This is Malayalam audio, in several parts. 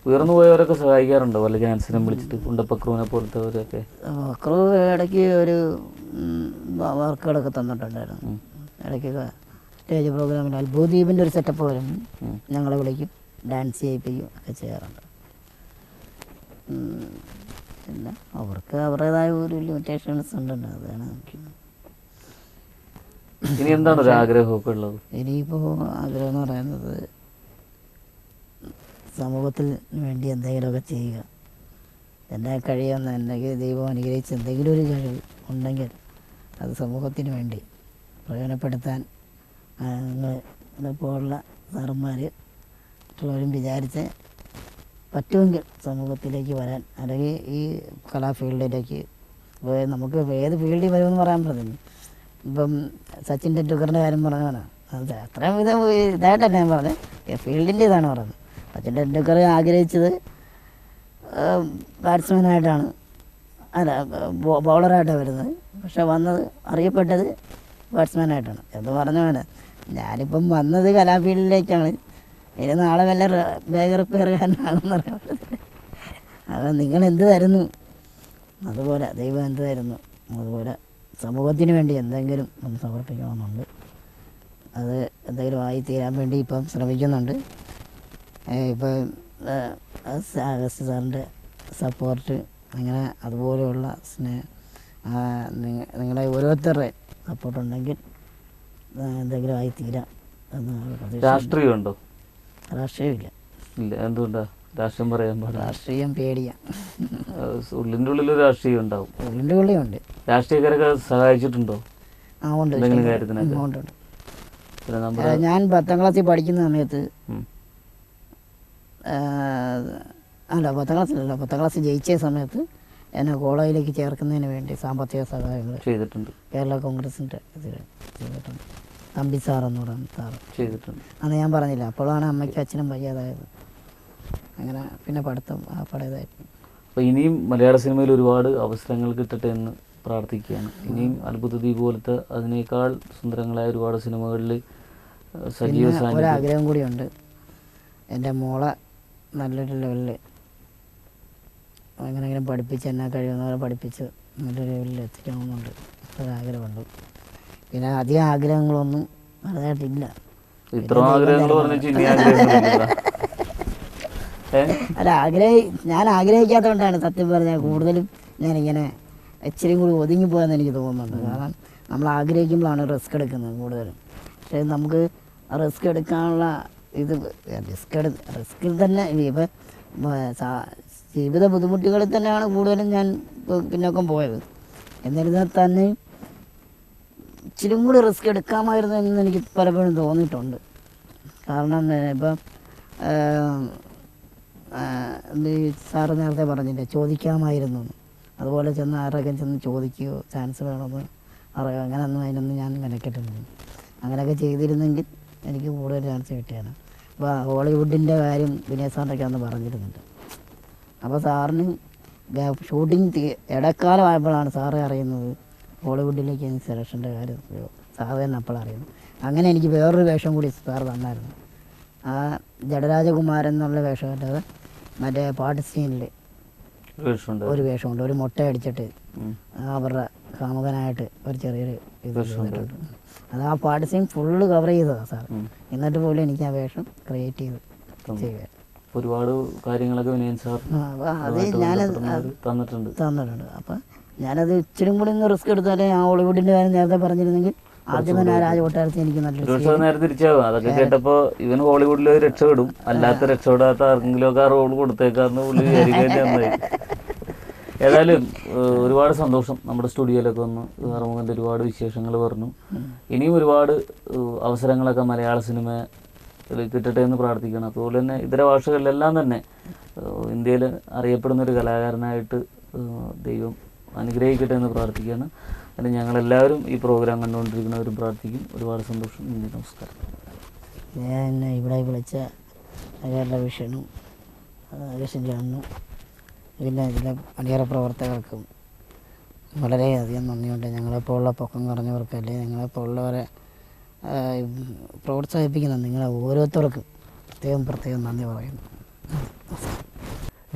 ഉയർന്നു പോയവരൊക്കെ സഹായിക്കാറുണ്ടോ വല്ല ചാൻസിനും വിളിച്ചിട്ട് കുണ്ടപ്പക്രൂവിനെ പോലത്തെവരൊക്കെ? ക്രൂ ഇടയ്ക്ക് ഒരു വർക്കുകളൊക്കെ തന്നിട്ടുണ്ടായിരുന്നു. ഇടയ്ക്കൊക്കെ സ്റ്റേജ് പ്രോഗ്രാമിൽ അത്ഭുതദ്വീപിൻ്റെ ഒരു സെറ്റപ്പ് വരും, ഞങ്ങളെ വിളിക്കും, ഡാൻസ് ചെയ്യിപ്പിക്കും ഒക്കെ ചെയ്യാറുണ്ട്. പിന്നെ അവർക്ക് അവരുടേതായ ഒരു ലിമിറ്റേഷൻസ് ഉണ്ടല്ലോ, അതാണ്. ഇനി എന്താണ് ഒരു ആഗ്രഹമൊക്കെ ഉള്ളത്? ഇനിയിപ്പോൾ ആഗ്രഹം എന്ന് പറയുന്നത് സമൂഹത്തിന് വേണ്ടി എന്തെങ്കിലുമൊക്കെ ചെയ്യുക. എന്നെ കഴിയുന്ന, എന്തെങ്കിലും ദൈവം അനുഗ്രഹിച്ച് എന്തെങ്കിലും ഒരു കഴിവ് ഉണ്ടെങ്കിൽ അത് സമൂഹത്തിന് വേണ്ടി പ്രയോജനപ്പെടുത്താൻ നിങ്ങളെപ്പോലുള്ള സാറന്മാർ മറ്റുള്ളവരും വിചാരിച്ച് പറ്റുമെങ്കിൽ സമൂഹത്തിലേക്ക് വരാൻ, അല്ലെങ്കിൽ ഈ കലാഫീൽഡിലേക്ക് നമുക്ക് ഏത് ഫീൽഡിൽ വരുമെന്ന് പറയാൻ പറ്റില്ല. ഇപ്പം സച്ചിൻ ടെണ്ടുൽക്കറിൻ്റെ കാര്യം പറഞ്ഞാണ്, അത് അത്രയും ഇതായിട്ടല്ല ഞാൻ പറഞ്ഞത്, ഫീൽഡിൻ്റെ ഇതാണ് പറഞ്ഞത്. സച്ചിൻ ടെണ്ടുൽക്കർ ആഗ്രഹിച്ചത് ബാറ്റ്സ്മാനായിട്ടാണ്, അല്ല ബൗളറായിട്ടാണ് വരുന്നത്. പക്ഷെ വന്നത്, അറിയപ്പെട്ടത് ബാറ്റ്സ്മാനായിട്ടാണ് എന്ന് പറഞ്ഞ പോലെ ഞാനിപ്പം വന്നത് കലാഫീൽഡിലേക്കാണ്. ഇനി നാളെ വല്ല ബാഗ് റിപ്പയറുകാരനാണെന്ന് പറയാൻ പറ്റത്തില്ല. അത് നിങ്ങളെന്ത് തരുന്നു അതുപോലെ ദൈവം എന്ത് തരുന്നു അതുപോലെ സമൂഹത്തിന് വേണ്ടി എന്തെങ്കിലും ഒന്ന് സമർപ്പിക്കണമെന്നുണ്ട്. അത് എന്തെങ്കിലും ആയിത്തീരാൻ വേണ്ടി ഇപ്പം ശ്രമിക്കുന്നുണ്ട്. ഇപ്പം അഗസ്റ്റ് സാറിൻ്റെ സപ്പോർട്ട്, അങ്ങനെ അതുപോലെയുള്ള നിങ്ങളെ ഓരോരുത്തരുടെ സപ്പോർട്ടുണ്ടെങ്കിൽ എന്തെങ്കിലും ആയിത്തീരാം എന്ന് പ്രതീക്ഷ. രാഷ്ട്രീയമുണ്ടോ? രാഷ്ട്രീയമില്ല. ഇല്ല. എന്തുകൊണ്ടാ രാഷ്ട്രീയം പറയാൻ പാടില്ല? രാഷ്ട്രീയം പേടിയാ. ഉള്ളിൻ്റെ ഉള്ളിലൊരു രാഷ്ട്രീയം ഉണ്ടാവും. ഉള്ളിൻ്റെ ഉള്ളിലുണ്ട്. രാഷ്ട്രീയക്കാരൊക്കെ സഹായിച്ചിട്ടുണ്ടോ ഉണ്ട്, എന്തെങ്കിലും കാര്യത്തിനൊക്കെ? ഉണ്ട്. ഞാൻ 10ാം ക്ലാസ്സിൽ പഠിക്കുന്ന സമയത്ത്, അല്ല 10ാം ക്ലാസ്സിലല്ല, 10ാം ക്ലാസ്സിൽ ജയിച്ച സമയത്ത് എന്നെ കോളേജിലേക്ക് ചേർക്കുന്നതിന് വേണ്ടി സാമ്പത്തിക സഹായങ്ങൾ ചെയ്തിട്ടുണ്ട്. കേരള കോൺഗ്രസിൻ്റെ ഇതിൽ ചെയ്തിട്ടുണ്ട്. തമ്പി സാറെന്ന് പറയുന്ന സാറ് ചെയ്തിട്ടുണ്ട്. അന്ന് ഞാൻ പറഞ്ഞില്ല, അപ്പോഴാണ് അമ്മയ്ക്കും അച്ഛനും വയ്യാതായത്. അങ്ങനെ പിന്നെ പഠിത്തം ആ പടയതായിരുന്നു. അപ്പോൾ ഇനിയും മലയാള സിനിമയിൽ ഒരുപാട് അവസരങ്ങൾ കിട്ടട്ടെ എന്ന് പ്രാർത്ഥിക്കുകയാണ്. ഇനിയും അത്ഭുതദ്വീപ് പോലത്തെ അതിനേക്കാൾ സുന്ദരങ്ങളായ ഒരുപാട് സിനിമകളിൽ സജീവ സാന്നിധ്യം. ഒരാഗ്രഹം കൂടിയുണ്ട്, എൻ്റെ മോളെ നല്ലൊരു ലെവലിൽ എങ്ങനെയെങ്കിലും പഠിപ്പിച്ച്, എന്നെ കഴിയുന്നവരെ പഠിപ്പിച്ച് നല്ലൊരു ലെവലിൽ എത്തിക്കണമെന്നുണ്ട്, ഒരാഗ്രഹമുണ്ട്. പിന്നെ അധികം ആഗ്രഹങ്ങളൊന്നും വലുതായിട്ടില്ല. ഇത്ര ആഗ്രഹങ്ങൾ അല്ല, ഞാൻ ആഗ്രഹിക്കാത്തതുകൊണ്ടാണ് സത്യം പറഞ്ഞാൽ കൂടുതലും ഞാനിങ്ങനെ ഇച്ചിരി കൂടി ഒതുങ്ങിപ്പോയെന്ന് എനിക്ക് തോന്നുന്നുണ്ട്. കാരണം നമ്മൾ ആഗ്രഹിക്കുമ്പോഴാണ് റിസ്ക് എടുക്കുന്നത് കൂടുതലും. പക്ഷേ നമുക്ക് റിസ്ക് എടുക്കാനുള്ള ഇത് റിസ്കിൽ തന്നെ ഇപ്പം ജീവിത ബുദ്ധിമുട്ടുകളിൽ തന്നെയാണ് കൂടുതലും ഞാൻ പിന്നോക്കം പോയത്. എന്നിരുന്നാൽ തന്നെ ഇച്ചിരി കൂടി റിസ്ക് എടുക്കാമായിരുന്നു എന്ന് എനിക്ക് പലപ്പോഴും തോന്നിയിട്ടുണ്ട്. കാരണം ഇപ്പം സാറ് നേരത്തെ പറഞ്ഞില്ലേ, ചോദിക്കാമായിരുന്നു. അതുപോലെ ചെന്ന് ആരൊക്കെ ചെന്ന് ചോദിക്കുകയോ ചാൻസ് വേണമെന്ന് അറിയുക, അങ്ങനെയൊന്നും അതിനൊന്നും ഞാൻ മെനക്കെട്ടില്ല. അങ്ങനെയൊക്കെ ചെയ്തിരുന്നെങ്കിൽ എനിക്ക് കൂടുതൽ ചാൻസ് കിട്ടിയാണ്. അപ്പോൾ ഹോളിവുഡിൻ്റെ കാര്യം വിനയ് സാറിനൊക്കെ അന്ന് പറഞ്ഞിരുന്നുണ്ട്. അപ്പോൾ സാറിന് ഷൂട്ടിങ് ഇടക്കാലമായപ്പോഴാണ് സാറ് അറിയുന്നത് ഹോളിവുഡിലേക്ക് എനിക്ക് സെലക്ഷൻ്റെ കാര്യം സാറ് തന്നെ അപ്പോഴറിയുന്നു. അങ്ങനെ എനിക്ക് വേറൊരു വേഷം കൂടി സാറ് തന്നായിരുന്നു. ആ ജഡരാജകുമാരൻ എന്നുള്ള വേഷമല്ലാതെ മറ്റേ പാട്ട് സീനിൽ ഒരു വേഷമുണ്ട്, ഒരു മുട്ട അടിച്ചിട്ട് അവരുടെ കാമുകനായിട്ട് ഒരു ചെറിയൊരു ഇത് ചെയ്തിട്ടുണ്ട്. അത് ആ പാട്ട് സീൻ ഫുള്ള് കവർ ചെയ്തതാണ് സാർ. എന്നിട്ട് പോലും എനിക്ക് ആ വേഷം ക്രിയേറ്റ് ചെയ്ത് ചെയ്യുക. ഒരുപാട് കാര്യങ്ങളൊക്കെ വിനയൻ സാർ അത് ഞാനത് തന്നിട്ടുണ്ട്. അപ്പം ഞാനത് ഇച്ചിരി കൂടി ഒന്ന് റിസ്ക് എടുത്താലേ ആ ഹോളിവുഡിൻ്റെ കാര്യം നേരത്തെ പറഞ്ഞിരുന്നെങ്കിൽ ആദ്യം തന്നെ ആ രാജകൊട്ടാരത്തിൽ എനിക്ക് നല്ലൊരു നേരെ തിരിച്ചാവും. അതൊക്കെ കേട്ടപ്പോൾ ഇവൻ ഹോളിവുഡിൽ രക്ഷപ്പെടും, അല്ലാത്ത രക്ഷപ്പെടാത്ത ആർക്കെങ്കിലും ഒക്കെ ആ റോൾ കൊടുത്തേക്കാന്ന് പുള്ളി വിചാരിക്കാൻ. ഏതായാലും ഒരുപാട് സന്തോഷം. നമ്മുടെ സ്റ്റുഡിയോയിലൊക്കെ വന്ന് അറുമുഖൻ്റെ ഒരുപാട് വിശേഷങ്ങൾ പറഞ്ഞു. ഇനിയും ഒരുപാട് അവസരങ്ങളൊക്കെ മലയാള സിനിമ കിട്ടട്ടെ എന്ന് പ്രാർത്ഥിക്കണം. അതുപോലെ തന്നെ ഇതര ഭാഷകളിലെല്ലാം തന്നെ ഇന്ത്യയിൽ അറിയപ്പെടുന്നൊരു കലാകാരനായിട്ട് ദൈവം അനുഗ്രഹിക്കട്ടെ എന്ന് പ്രാർത്ഥിക്കുകയാണ്. അതിന് ഞങ്ങളെല്ലാവരും ഈ പ്രോഗ്രാം കണ്ടുകൊണ്ടിരിക്കുന്നവരും പ്രാർത്ഥിക്കും. ഒരുപാട് സന്തോഷം. നമസ്കാരം. ഞാൻ ഇവിടെ വിളിച്ച കേരള വിഷനും ചേട്ടനും പിന്നെ ഇതിലെ അണിയറ പ്രവർത്തകർക്കും വളരെയധികം നന്ദിയുണ്ട്. ഞങ്ങളെപ്പോലുള്ള പൊക്കം കുറഞ്ഞവർക്ക്, അല്ലെങ്കിൽ ഞങ്ങളെപ്പോലുള്ളവരെ പ്രോത്സാഹിപ്പിക്കുന്ന നിങ്ങളെ ഓരോരുത്തർക്കും പ്രത്യേകം നന്ദി പറയുന്നു.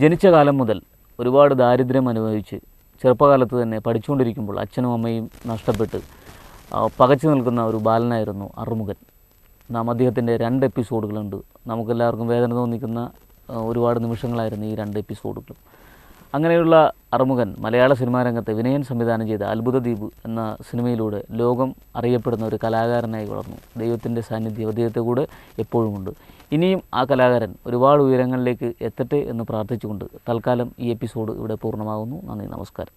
ജനിച്ച കാലം മുതൽ ഒരുപാട് ദാരിദ്ര്യം അനുഭവിച്ച് ചെറുപ്പകാലത്ത് തന്നെ പഠിച്ചുകൊണ്ടിരിക്കുമ്പോൾ അച്ഛനും അമ്മയും നഷ്ടപ്പെട്ട് പകച്ചു നിൽക്കുന്ന ഒരു ബാലനായിരുന്നു അറുമുഖൻ. നാം അദ്ദേഹത്തിൻ്റെ 2 എപ്പിസോഡുകളുണ്ട്. നമുക്കെല്ലാവർക്കും വേദന തോന്നിക്കുന്ന ഒരുപാട് നിമിഷങ്ങളായിരുന്നു ഈ 2 എപ്പിസോഡുകളും. അങ്ങനെയുള്ള അറുമുഖൻ മലയാള സിനിമാ രംഗത്തെ വിനയൻ സംവിധാനം ചെയ്ത അത്ഭുത ദ്വീപ് എന്ന സിനിമയിലൂടെ ലോകം അറിയപ്പെടുന്ന ഒരു കലാകാരനായി വളർന്നു. ദൈവത്തിൻ്റെ സാന്നിധ്യം അദ്ദേഹത്തെ കൂടെ എപ്പോഴുമുണ്ട്. ഇനിയും ആ കലാകാരൻ ഒരുപാട് ഉയരങ്ങളിലേക്ക് എത്തട്ടെ എന്ന് പ്രാർത്ഥിച്ചുകൊണ്ട് തൽക്കാലം ഈ എപ്പിസോഡ് ഇവിടെ പൂർണ്ണമാകുന്നു. നന്ദി, നമസ്കാരം.